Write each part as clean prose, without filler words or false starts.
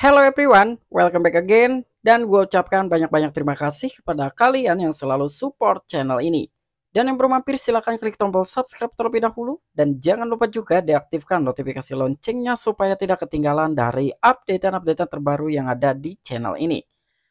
Hello everyone, welcome back again. Dan gue ucapkan banyak-banyak terima kasih kepada kalian yang selalu support channel ini. Dan yang belum mampir silahkan klik tombol subscribe terlebih dahulu. Dan jangan lupa juga deaktifkan notifikasi loncengnya supaya tidak ketinggalan dari update-update terbaru yang ada di channel ini.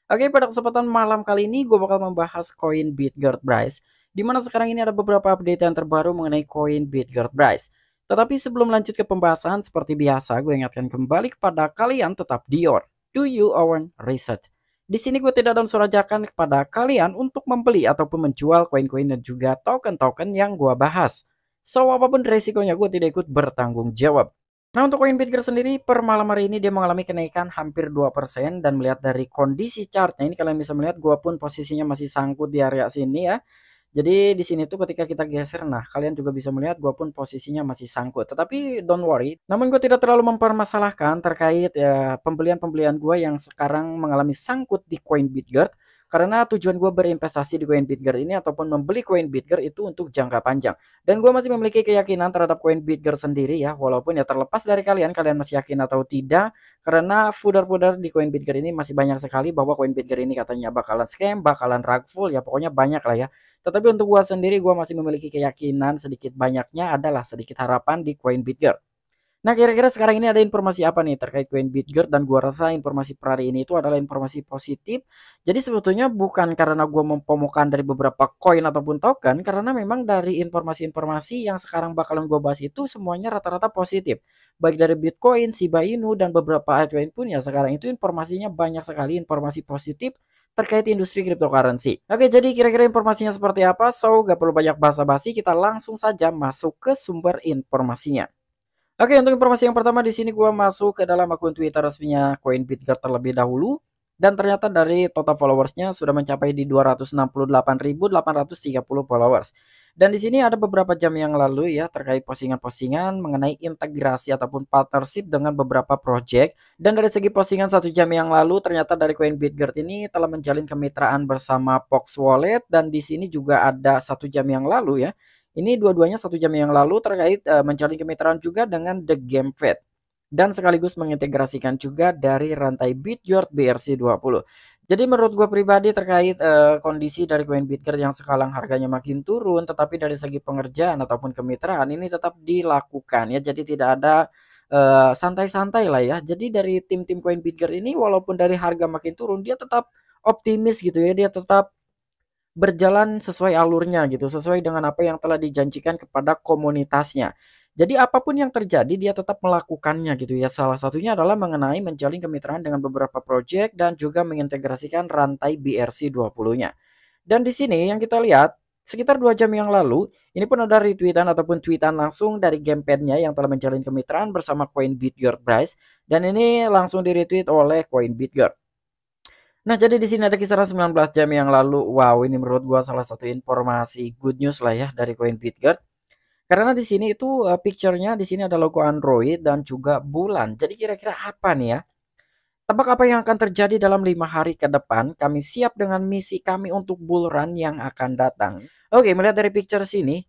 Oke, pada kesempatan malam kali ini gue bakal membahas koin Bitgert Bryce. Dimana sekarang ini ada beberapa update yang terbaru mengenai koin Bitgert Bryce. Tetapi sebelum lanjut ke pembahasan, seperti biasa gue ingatkan kembali kepada kalian tetap do you own research. Di sini gue tidak ada unsur ajakan kepada kalian untuk membeli ataupun menjual koin-koin dan juga token-token yang gue bahas. So, apapun resikonya gue tidak ikut bertanggung jawab. Nah, untuk koin Bitger sendiri per malam hari ini dia mengalami kenaikan hampir 2% dan melihat dari kondisi chartnya ini kalian bisa melihat gue pun posisinya masih sangkut di area sini ya. Jadi di sini tuh ketika kita geser, nah kalian juga bisa melihat gua pun posisinya masih sangkut. Tetapi don't worry, namun gue tidak terlalu mempermasalahkan terkait ya pembelian-pembelian gua yang sekarang mengalami sangkut di koin Bitgert. Karena tujuan gue berinvestasi di koin Bitgert ini ataupun membeli koin Bitgert itu untuk jangka panjang. Dan gue masih memiliki keyakinan terhadap koin Bitgert sendiri ya. Walaupun ya terlepas dari kalian masih yakin atau tidak. Karena pudar-pudar di koin Bitgert ini masih banyak sekali bahwa koin Bitgert ini katanya bakalan scam, bakalan rugful ya. Pokoknya banyak lah ya. Tetapi untuk gua sendiri gua masih memiliki keyakinan sedikit banyaknya adalah sedikit harapan di koin Bitgert. Nah, kira-kira sekarang ini ada informasi apa nih terkait koin Bitgert dan gua rasa informasi per hari ini itu adalah informasi positif. Jadi sebetulnya bukan karena gua mempromokan dari beberapa koin ataupun token karena memang dari informasi-informasi yang sekarang bakalan gua bahas itu semuanya rata-rata positif. Baik dari Bitcoin, Shiba Inu dan beberapa altcoin pun ya sekarang itu informasinya banyak sekali informasi positif terkait industri cryptocurrency. Oke, jadi kira-kira informasinya seperti apa? So, gak perlu banyak basa-basi, kita langsung saja masuk ke sumber informasinya. Oke, untuk informasi yang pertama di sini gua masuk ke dalam akun Twitter resminya CoinBitGet terlebih dahulu dan ternyata dari total followersnya sudah mencapai di 268.830 followers. Dan di sini ada beberapa jam yang lalu ya terkait postingan-postingan mengenai integrasi ataupun partnership dengan beberapa project. Dan dari segi postingan 1 jam yang lalu ternyata dari CoinBitGet ini telah menjalin kemitraan bersama Pox Wallet dan di sini juga ada 1 jam yang lalu ya ini dua-duanya 1 jam yang lalu terkait menjalin kemitraan juga dengan The Game Fed dan sekaligus mengintegrasikan juga dari rantai Bitgert BRC20. Jadi menurut gue pribadi terkait kondisi dari koin Bitgert yang sekarang harganya makin turun, tetapi dari segi pengerjaan ataupun kemitraan ini tetap dilakukan ya. Jadi tidak ada santai-santai lah ya. Jadi dari tim-tim koin Bitgert ini walaupun dari harga makin turun, dia tetap optimis gitu ya. Dia tetap berjalan sesuai alurnya gitu, sesuai dengan apa yang telah dijanjikan kepada komunitasnya. Jadi apapun yang terjadi dia tetap melakukannya gitu ya. Salah satunya adalah mengenai menjalin kemitraan dengan beberapa project dan juga mengintegrasikan rantai BRC20-nya. Dan di sini yang kita lihat sekitar 2 jam yang lalu, ini pun ada retweetan ataupun tweetan langsung dari gamepad-nya yang telah menjalin kemitraan bersama koin Bitgert Bryce dan ini langsung di-retweet oleh koin Bitgert. Nah, jadi di sini ada kisaran 19 jam yang lalu. Wow, ini menurut gua salah satu informasi good news lah ya dari koin Bitgert. Karena di sini itu picture-nya di sini ada logo Android dan juga bulan. Jadi kira-kira apa nih ya? Tebak apa yang akan terjadi dalam 5 hari ke depan? Kami siap dengan misi kami untuk bull run yang akan datang. Oke, melihat dari picture sini,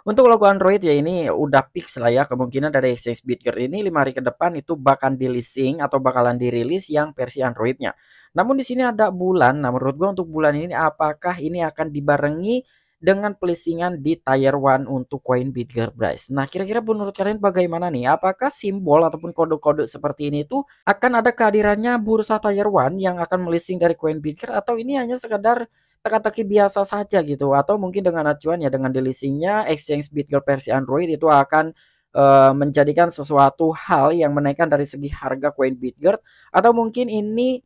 untuk logo Android ya ini udah fix lah ya kemungkinan dari exchange Bitgert ini 5 hari ke depan itu bakal di listing atau bakalan dirilis yang versi Androidnya. Namun di sini ada bulan. Nah menurut gua untuk bulan ini apakah ini akan dibarengi dengan pelisingan di tier 1 untuk koin Bitgert Bryce. Nah kira-kira menurut kalian bagaimana nih? Apakah simbol ataupun kode-kode seperti ini tuh akan ada kehadirannya bursa tier 1 yang akan melisting dari koin Bitgert atau ini hanya sekedar teka-teki biasa saja gitu atau mungkin dengan acuan ya dengan delistingnya exchange Bitgert versi Android itu akan menjadikan sesuatu hal yang menaikkan dari segi harga koin Bitgert atau mungkin ini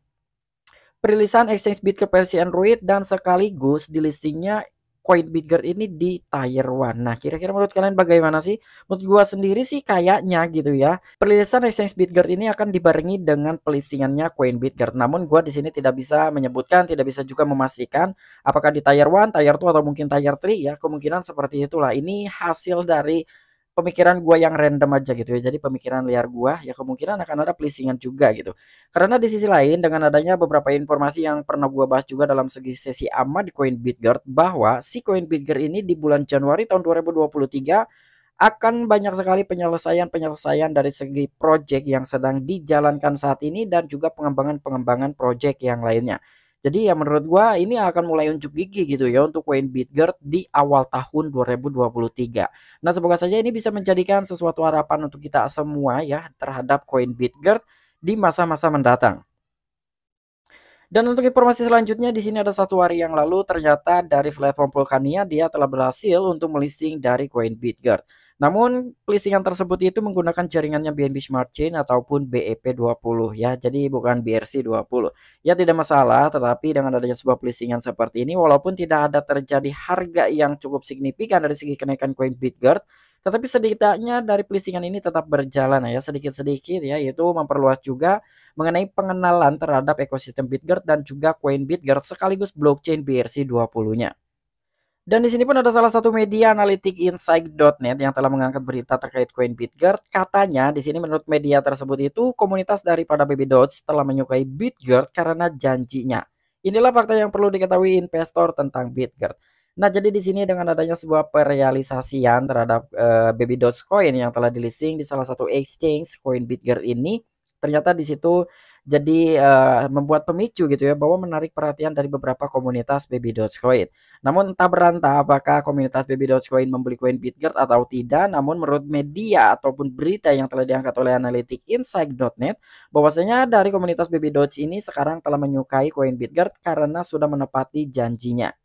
perilisan exchange Bitgert versi Android dan sekaligus delistingnya koin Bitgert ini di tier 1. Nah, kira-kira menurut kalian bagaimana sih? Menurut gua sendiri sih kayaknya gitu ya. Perilisan exchange Bitgert ini akan dibarengi dengan pelistingannya koin Bitgert. Namun gua di sini tidak bisa menyebutkan, tidak bisa juga memastikan apakah di tier 1, tier 2 atau mungkin tier 3 ya. Kemungkinan seperti itulah. Ini hasil dari pemikiran gua yang random aja gitu ya. Jadi pemikiran liar gua ya kemungkinan akan ada pelisingan juga gitu. Karena di sisi lain dengan adanya beberapa informasi yang pernah gua bahas juga dalam segi sesi ama di koin Bitgert bahwa si koin Bitgert ini di bulan Januari tahun 2023 akan banyak sekali penyelesaian-penyelesaian dari segi project yang sedang dijalankan saat ini dan juga pengembangan-pengembangan project yang lainnya. Jadi ya menurut gua ini akan mulai unjuk gigi gitu ya untuk Wayne Bitgert di awal tahun 2023. Nah, semoga saja ini bisa menjadikan sesuatu harapan untuk kita semua ya terhadap koin Bitgert di masa-masa mendatang. Dan untuk informasi selanjutnya di sini ada 1 hari yang lalu ternyata dari platform Vulcania dia telah berhasil untuk melisting dari koin Bitgert. Namun listingan tersebut itu menggunakan jaringannya BNB Smart Chain ataupun BEP20 ya. Jadi bukan BRC20. Ya tidak masalah, tetapi dengan adanya sebuah listingan seperti ini walaupun tidak ada terjadi harga yang cukup signifikan dari segi kenaikan koin Bitgert, tetapi setidaknya dari listingan ini tetap berjalan ya sedikit-sedikit ya, yaitu memperluas juga mengenai pengenalan terhadap ekosistem Bitgert dan juga koin Bitgert sekaligus blockchain BRC20-nya. Dan di sini pun ada salah satu media analitik Insight.net yang telah mengangkat berita terkait koin Bitgert. Katanya di sini menurut media tersebut itu komunitas daripada Baby Dots telah menyukai Bitgert karena janjinya. Inilah fakta yang perlu diketahui investor tentang Bitgert. Nah, jadi di sini dengan adanya sebuah perealisasian terhadap Baby Dots coin yang telah di-listing di salah satu exchange koin Bitgert ini, ternyata di situ jadi membuat pemicu gitu ya bahwa menarik perhatian dari beberapa komunitas Baby Dogecoin. Namun entah berantah apakah komunitas Baby Dogecoin membeli koin Bitgert atau tidak, namun menurut media ataupun berita yang telah diangkat oleh analitik Insight.net bahwasanya dari komunitas Baby Doge ini sekarang telah menyukai koin Bitgert karena sudah menepati janjinya.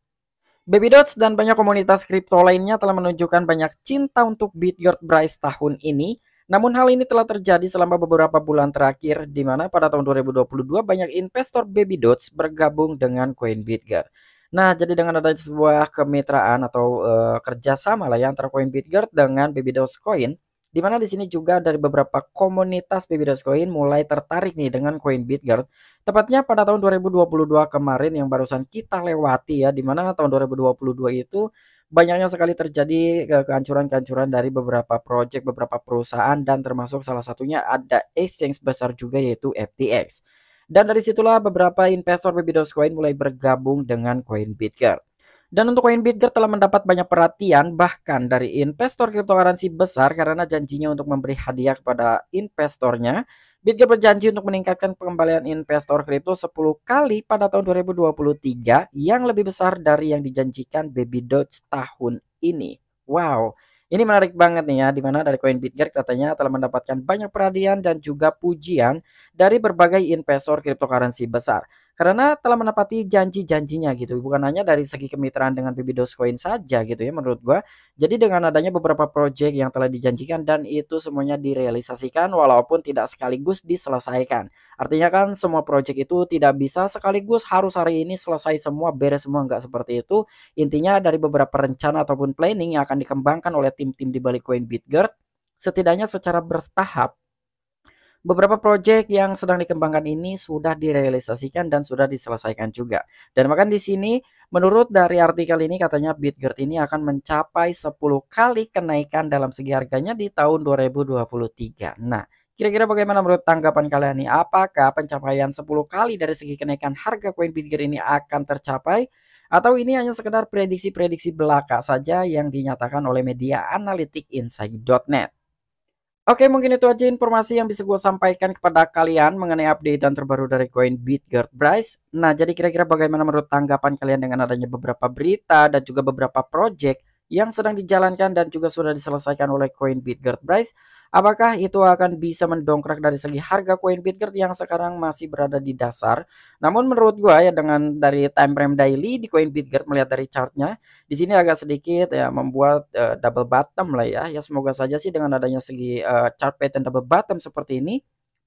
Baby Dots dan banyak komunitas kripto lainnya telah menunjukkan banyak cinta untuk Bitgert Bryce tahun ini. Namun hal ini telah terjadi selama beberapa bulan terakhir di mana pada tahun 2022 banyak investor Baby Dots bergabung dengan koin Bitgert. Nah, jadi dengan adanya sebuah kemitraan atau kerjasama lah ya antara koin Bitgert dengan Baby Dots Coin, di mana di sini juga dari beberapa komunitas Baby Dots Coin mulai tertarik nih dengan koin Bitgert. Tepatnya pada tahun 2022 kemarin yang barusan kita lewati ya, di mana tahun 2022 itu banyaknya sekali terjadi kehancuran-kehancuran dari beberapa project, beberapa perusahaan dan termasuk salah satunya ada exchange besar juga yaitu FTX. Dan dari situlah beberapa investor Baby Dogecoin mulai bergabung dengan koin Bitgert. Dan untuk koin Bitgert telah mendapat banyak perhatian bahkan dari investor cryptocurrency besar karena janjinya untuk memberi hadiah kepada investornya. Bitgert berjanji untuk meningkatkan pengembalian investor kripto 10 kali pada tahun 2023 yang lebih besar dari yang dijanjikan Baby Doge tahun ini. Wow, ini menarik banget nih ya, dimana dari koin Bitgert katanya telah mendapatkan banyak perhatian dan juga pujian dari berbagai investor cryptocurrency besar. Karena telah menepati janji-janjinya gitu, bukan hanya dari segi kemitraan dengan Baby Dogecoin saja gitu ya menurut gua. Jadi dengan adanya beberapa project yang telah dijanjikan dan itu semuanya direalisasikan walaupun tidak sekaligus diselesaikan. Artinya kan semua project itu tidak bisa sekaligus harus hari ini selesai semua, beres semua, enggak seperti itu. Intinya dari beberapa rencana ataupun planning yang akan dikembangkan oleh tim-tim di balik koin Bitgert, setidaknya secara bertahap beberapa proyek yang sedang dikembangkan ini sudah direalisasikan dan sudah diselesaikan juga. Dan bahkan di sini menurut dari artikel ini katanya Bitgert ini akan mencapai 10 kali kenaikan dalam segi harganya di tahun 2023. Nah, kira-kira bagaimana menurut tanggapan kalian nih? Apakah pencapaian 10 kali dari segi kenaikan harga koin Bitgert ini akan tercapai? Atau ini hanya sekedar prediksi-prediksi belaka saja yang dinyatakan oleh media analitik Insight.net? Oke, mungkin itu aja informasi yang bisa gue sampaikan kepada kalian mengenai update dan terbaru dari koin Bitgert Bryce. Nah, jadi kira-kira bagaimana menurut tanggapan kalian dengan adanya beberapa berita dan juga beberapa project yang sedang dijalankan dan juga sudah diselesaikan oleh koin Bitgert Bryce? Apakah itu akan bisa mendongkrak dari segi harga koin Bitgert yang sekarang masih berada di dasar? Namun menurut gue ya dengan dari time frame daily di koin Bitgert melihat dari chartnya di sini agak sedikit ya membuat double bottom lah ya. Ya semoga saja sih dengan adanya segi chart pattern double bottom seperti ini,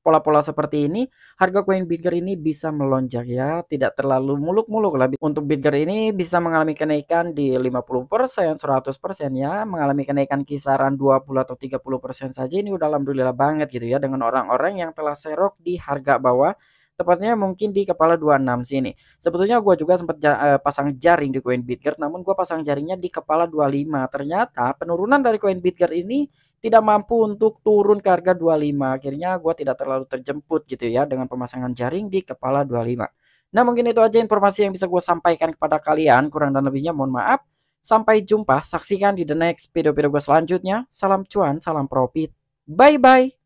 pola-pola seperti ini, harga koin Bitgert ini bisa melonjak ya, tidak terlalu muluk-muluk lah. Untuk Bitgert ini bisa mengalami kenaikan di 50%, 100% ya, mengalami kenaikan kisaran 20 atau 30% saja ini udah alhamdulillah banget gitu ya dengan orang-orang yang telah serok di harga bawah. Tepatnya mungkin di kepala 26 sini. Sebetulnya gue juga sempat pasang jaring di koin Bitgert, namun gue pasang jaringnya di kepala 25. Ternyata penurunan dari koin Bitgert ini tidak mampu untuk turun ke harga 25. Akhirnya gue tidak terlalu terjemput gitu ya dengan pemasangan jaring di kepala 25. Nah, mungkin itu aja informasi yang bisa gue sampaikan kepada kalian. Kurang dan lebihnya mohon maaf. Sampai jumpa, saksikan di the next video-video gue selanjutnya. Salam cuan, salam profit. Bye-bye.